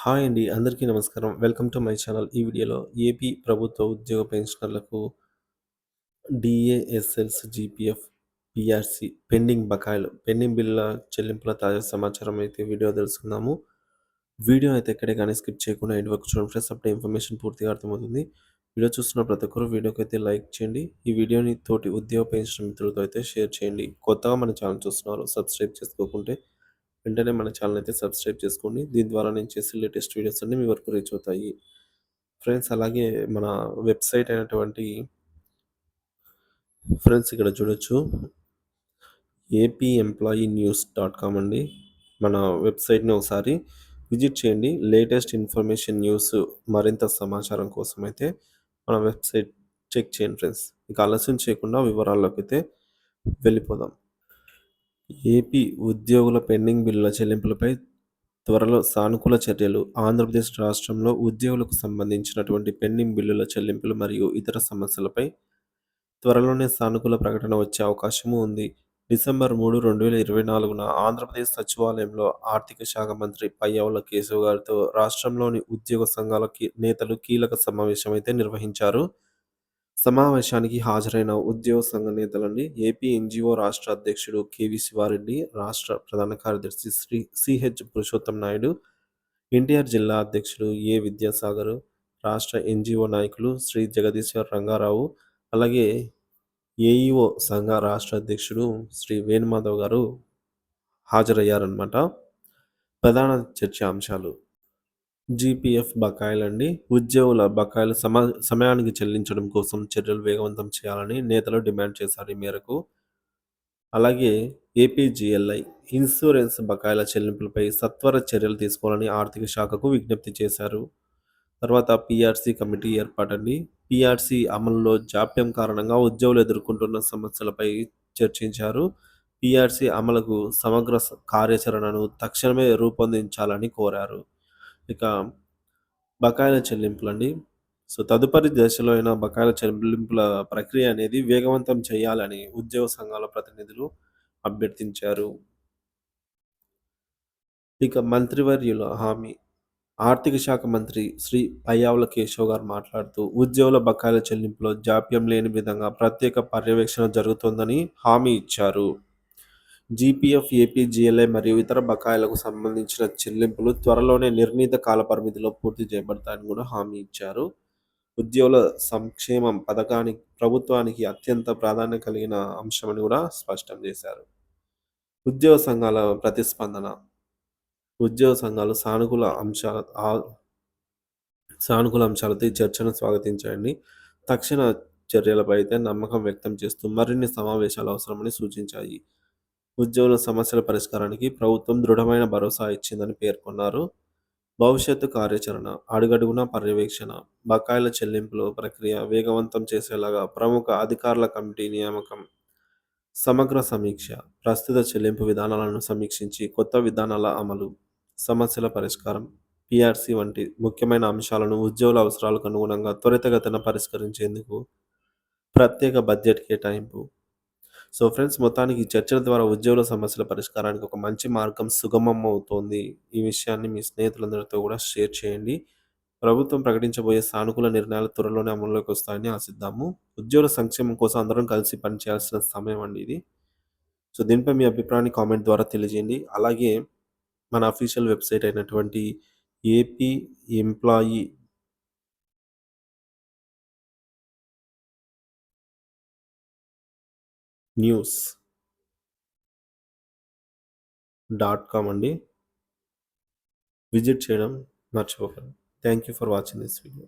Hi అండి. అందరికీ నమస్కారం. Welcome to my channel. ఈ వీడియోలో ఏపీ ప్రభుత్వ ఉద్యోగ పెన్షనర్లకు డీఏఎస్ఎల్స్, జీపీఎఫ్, పీఆర్సీ పెండింగ్ బిల్లుల చెల్లింపుల తాజా సమాచారం అయితే వీడియో తెలుసుకుందాము. వీడియో అయితే ఎక్కడే కానీ స్కిప్ చేయకుండా ఎండ్ వరకు చూడండి ఫ్రెండ్స్. అప్పుడే ఇన్ఫర్మేషన్ పూర్తిగా అర్థమవుతుంది. వీడియో చూస్తున్న ప్రతి ఒక్కరు వీడియోకి అయితే లైక్ చేయండి. ఈ వీడియోని తోటి ఉద్యోగ పెన్షన్ మిత్రులతో అయితే షేర్ చేయండి. కొత్తగా మన ఛానల్ చూస్తున్నారు సబ్స్క్రైబ్ చేసుకోకుంటే వెంటనే మన ఛానల్ అయితే సబ్స్క్రైబ్ చేసుకోండి. దీని ద్వారా నేను చేసే లేటెస్ట్ వీడియోస్ అన్నీ మీ వరకు రీచ్ అవుతాయి. ఫ్రెండ్స్ అలాగే మన వెబ్‌సైట్ అయినటువంటి ఫ్రెండ్స్ ఇక్కడ చూడొచ్చు. apemployeenews.com అండి. మన వెబ్‌సైట్‌ని ఒకసారి విజిట్ చేయండి. లేటెస్ట్ ఇన్ఫర్మేషన్, న్యూస్, మరింత సమాచారం కోసమైతే మన వెబ్‌సైట్ చెక్ చేయండి ఫ్రెండ్స్. ఇక ఆలస్యం చేయకుండా వివరాల్లోకైతే వెళ్ళిపోదాం. ఏపీ ఉద్యోగుల పెండింగ్ బిల్లుల చెల్లింపులపై త్వరలో సానుకూల చర్యలు. ఆంధ్రప్రదేశ్ రాష్ట్రంలో ఉద్యోగులకు సంబంధించినటువంటి పెండింగ్ బిల్లుల చెల్లింపులు మరియు ఇతర సమస్యలపై త్వరలోనే సానుకూల ప్రకటన వచ్చే అవకాశము ఉంది. డిసెంబర్ 3, 2024న ఆంధ్రప్రదేశ్ సచివాలయంలో ఆర్థిక శాఖ మంత్రి పయ్యావుల కేశవ్ గారితో రాష్ట్రంలోని ఉద్యోగ సంఘాల నేతలు కీలక సమావేశం అయితే నిర్వహించారు. సమావేశానికి హాజరైన ఉద్యోగ సంఘ నేతలండి ఏపీ ఎన్‌జీఓ రాష్ట్ర అధ్యక్షుడు కెవి శివారెడ్డి, రాష్ట్ర ప్రధాన కార్యదర్శి సిహెచ్ పురుషోత్తం నాయుడు, ఎన్టీఆర్ జిల్లా అధ్యక్షుడు విద్యాసాగర్, రాష్ట్ర ఎన్‌జీఓ నాయకులు శ్రీ జగదీశ్వర్ రంగారావు, అలాగే ఏఈఓ సంఘ రాష్ట్ర అధ్యక్షుడు శ్రీ వేణుమాధవ్ గారు హాజరయ్యారన్నమాట. ప్రధాన చర్చాంశాలు జీపీఎఫ్ బకాయిలండి. ఉద్యోగుల బకాయిలు సమయానికి చెల్లించడం కోసం చర్యలు వేగవంతం చేయాలని నేతలు డిమాండ్ చేశారు ఈ మేరకు. అలాగే ఏపీజీఎల్ఐ ఇన్సూరెన్స్ బకాయిల చెల్లింపులపై సత్వర చర్యలు తీసుకోవాలని ఆర్థిక శాఖకు విజ్ఞప్తి చేశారు. తర్వాత పీఆర్సీ కమిటీ ఏర్పాటండి. పీఆర్సీ అమలులో జాప్యం కారణంగా ఉద్యోగులు ఎదుర్కొంటున్న సమస్యలపై చర్చించారు. పీఆర్సీ అమలుకు సమగ్ర కార్యాచరణను తక్షణమే రూపొందించాలని కోరారు. ఇక బకాయిల చెల్లింపులండి. తదుపరి దశలో అయిన బకాయిల చెల్లింపుల ప్రక్రియ అనేది వేగవంతం చేయాలని ఉద్యోగ సంఘాల ప్రతినిధులు అభ్యర్థించారు. ఇక మంత్రివర్యుల హామీ. ఆర్థిక శాఖ మంత్రి శ్రీ పయ్యావుల కేశవ్ గారు మాట్లాడుతూ ఉద్యోగుల బకాయిల చెల్లింపులో జాప్యం లేని విధంగా ప్రత్యేక పర్యవేక్షణ జరుగుతోందని హామీ ఇచ్చారు. జీపీఎఫ్, ఏపీజీఎల్ఐ మరియు ఇతర బకాయిలకు సంబంధించిన చెల్లింపులు త్వరలోనే నిర్ణీత కాలపరిమితిలో పూర్తి చేయబడతాయని కూడా హామీ ఇచ్చారు. ఉద్యోగుల సంక్షేమం ప్రభుత్వానికి అత్యంత ప్రాధాన్యత కలిగిన అంశమని కూడా స్పష్టం చేశారు. ఉద్యోగ సంఘాల ప్రతిస్పందన. ఉద్యోగ సంఘాలు సానుకూల అంశాలతో ఈ చర్చను స్వాగతించాయండి. తక్షణ చర్యలపై అయితే నమ్మకం వ్యక్తం చేస్తూ మరిన్ని సమావేశాలు అవసరమని సూచించాయి. ఉద్యోగుల సమస్యల పరిష్కారానికి ప్రభుత్వం దృఢమైన భరోసా ఇచ్చిందని పేర్కొన్నారు. భవిష్యత్తు కార్యాచరణ, అడుగడుగునా పర్యవేక్షణ, బకాయిల చెల్లింపుల ప్రక్రియ వేగవంతం చేసేలాగా ప్రముఖ అధికారుల కమిటీ నియామకం, సమగ్ర సమీక్ష, ప్రస్తుత చెల్లింపు విధానాలను సమీక్షించి కొత్త విధానాల అమలు, సమస్యల పరిష్కారం, పీఆర్సీ వంటి ముఖ్యమైన అంశాలను ఉద్యోగుల అవసరాలకు అనుగుణంగా త్వరితగతిన పరిష్కరించేందుకు ప్రత్యేక బడ్జెట్ కేటాయింపు. ఫ్రెండ్స్, మొత్తానికి ఈ చర్చల ద్వారా ఉద్యోగుల సమస్యల పరిష్కారానికి ఒక మంచి మార్గం సుగమం అవుతోంది. ఈ విషయాన్ని మీ స్నేహితులందరితో కూడా షేర్ చేయండి. ప్రభుత్వం ప్రకటించబోయే సానుకూల నిర్ణయాలు త్వరలోనే అమల్లోకి వస్తాయని ఆశిద్దాము. ఉద్యోగుల సంక్షేమం కోసం అందరం కలిసి పనిచేయాల్సిన సమయం అండి ఇది. దీనిపై మీ అభిప్రాయాన్ని కామెంట్ ద్వారా తెలియజేయండి. అలాగే మన అఫీషియల్ వెబ్సైట్ అయినటువంటి ఏపీ ఎంప్లాయీ న్యూస్.com అండి. విజిట్ చేయడం మర్చిపోకండి. Thank you for watching this video.